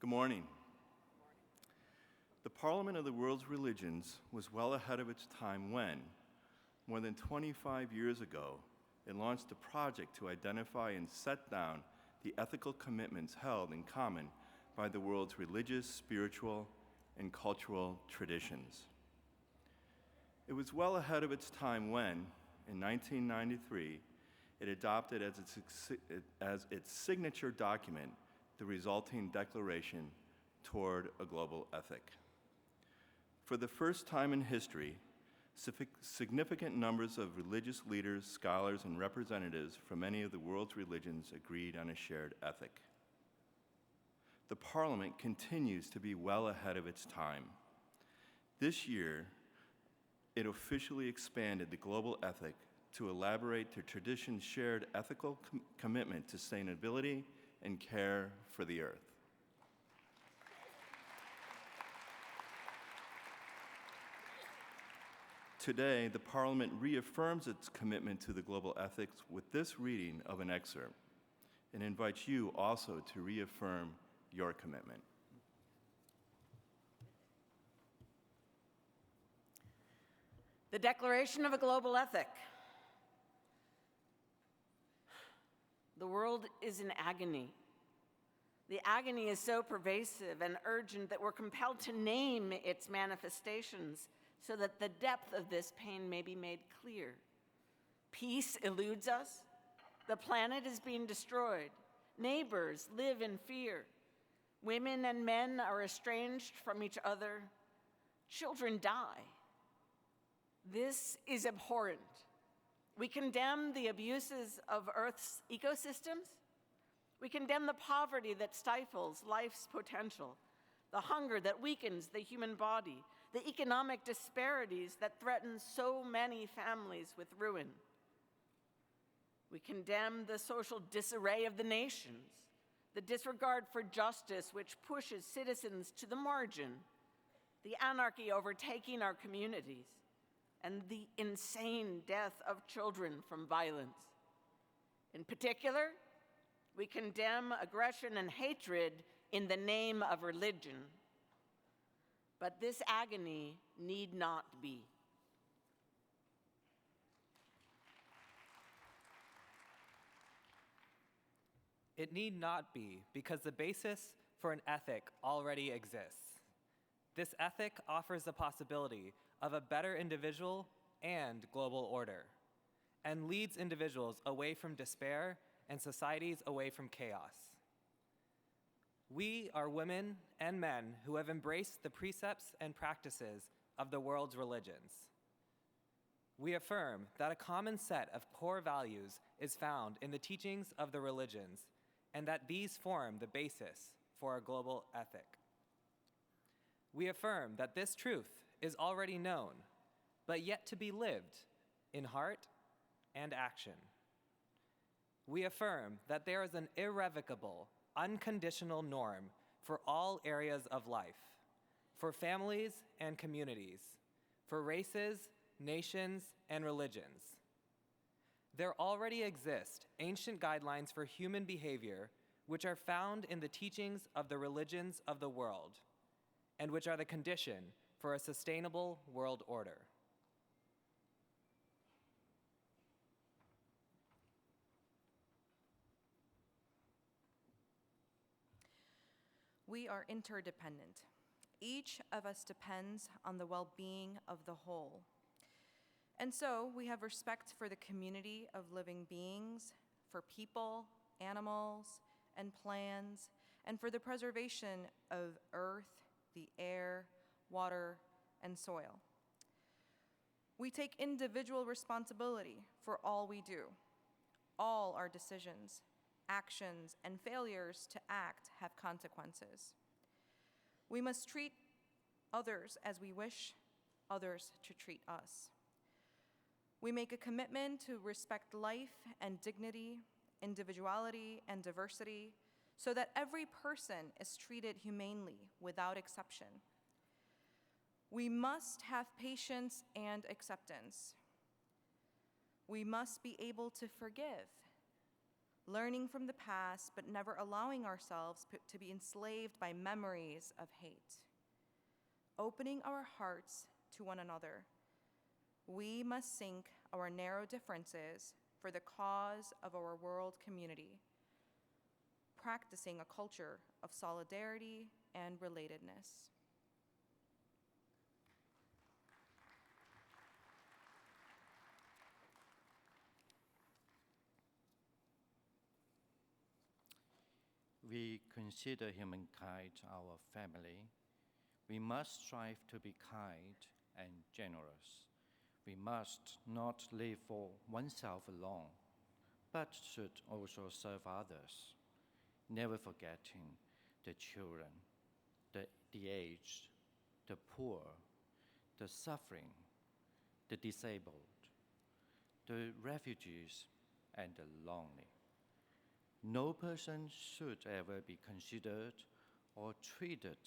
Good morning. The Parliament of the World's Religions was well ahead of its time when, more than 25 years ago, it launched a project to identify and set down the ethical commitments held in common by the world's religious, spiritual, and cultural traditions. It was well ahead of its time when, in 1993, it adopted as its signature document the resulting Declaration toward a Global Ethic. For the first time in history, significant numbers of religious leaders, scholars, and representatives from many of the world's religions agreed on a shared ethic. The Parliament continues to be well ahead of its time. This year, it officially expanded the global ethic to elaborate the tradition's shared ethical commitment to sustainability and care for the earth. Today, the Parliament reaffirms its commitment to the global ethics with this reading of an excerpt and invites you also to reaffirm your commitment. The Declaration of a Global Ethic. The world is in agony. The agony is so pervasive and urgent that we're compelled to name its manifestations so that the depth of this pain may be made clear. Peace eludes us. The planet is being destroyed. Neighbors live in fear. Women and men are estranged from each other. Children die. This is abhorrent. We condemn the abuses of Earth's ecosystems. We condemn the poverty that stifles life's potential, the hunger that weakens the human body, the economic disparities that threaten so many families with ruin. We condemn the social disarray of the nations, the disregard for justice which pushes citizens to the margin, the anarchy overtaking our communities, and the insane death of children from violence. In particular, we condemn aggression and hatred in the name of religion. But this agony need not be. It need not be, because the basis for an ethic already exists. This ethic offers the possibility of a better individual and global order, and leads individuals away from despair and societies away from chaos. We are women and men who have embraced the precepts and practices of the world's religions. We affirm that a common set of core values is found in the teachings of the religions, and that these form the basis for a global ethic. We affirm that this truth is already known, but yet to be lived in heart and action. We affirm that there is an irrevocable, unconditional norm for all areas of life, for families and communities, for races, nations, and religions. There already exist ancient guidelines for human behavior which are found in the teachings of the religions of the world, and which are the condition for a sustainable world order. We are interdependent. Each of us depends on the well-being of the whole. And so we have respect for the community of living beings, for people, animals, and plants, and for the preservation of earth, the air, water, and soil. We take individual responsibility for all we do. All our decisions, actions, and failures to act have consequences. We must treat others as we wish others to treat us. We make a commitment to respect life and dignity, individuality and diversity, so that every person is treated humanely without exception. We must have patience and acceptance. We must be able to forgive, learning from the past, but never allowing ourselves to be enslaved by memories of hate. Opening our hearts to one another, we must sink our narrow differences for the cause of our world community, practicing a culture of solidarity and relatedness. We consider humankind our family. We must strive to be kind and generous. We must not live for oneself alone, but should also serve others, never forgetting the children, the aged, the poor, the suffering, the disabled, the refugees, and the lonely. No person should ever be considered or treated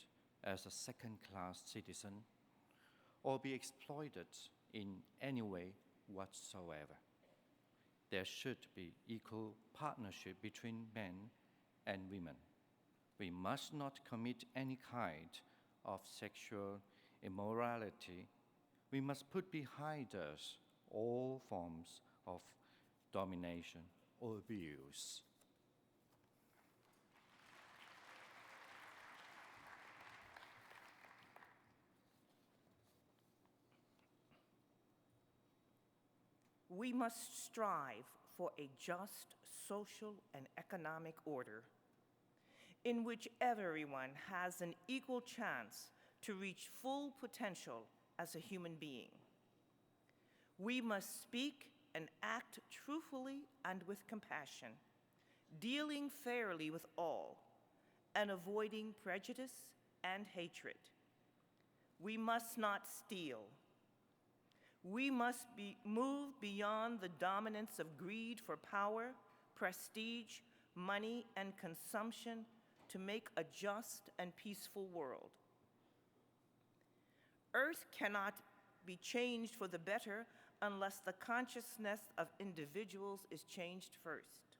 as a second-class citizen or be exploited in any way whatsoever. There should be equal partnership between men and women. We must not commit any kind of sexual immorality. We must put behind us all forms of domination or abuse. We must strive for a just social and economic order in which everyone has an equal chance to reach full potential as a human being. We must speak and act truthfully and with compassion, dealing fairly with all, and avoiding prejudice and hatred. We must not steal. We must move beyond the dominance of greed for power, prestige, money, and consumption to make a just and peaceful world. Earth cannot be changed for the better unless the consciousness of individuals is changed first.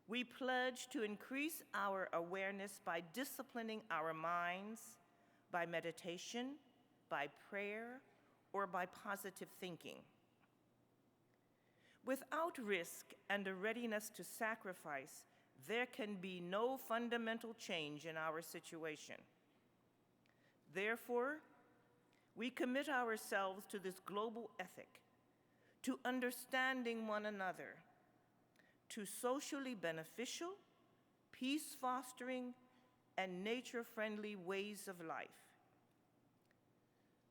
We pledge to increase our awareness by disciplining our minds, by meditation, by prayer, or by positive thinking. Without risk and a readiness to sacrifice, there can be no fundamental change in our situation. Therefore, we commit ourselves to this global ethic, to understanding one another, to socially beneficial, peace-fostering, and nature-friendly ways of life.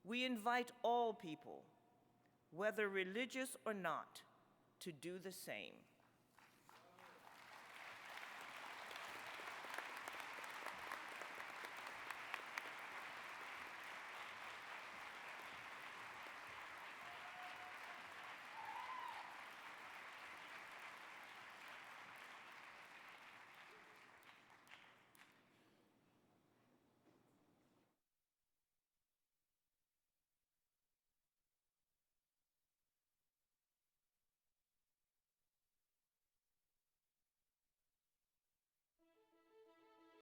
We invite all people, whether religious or not, to do the same.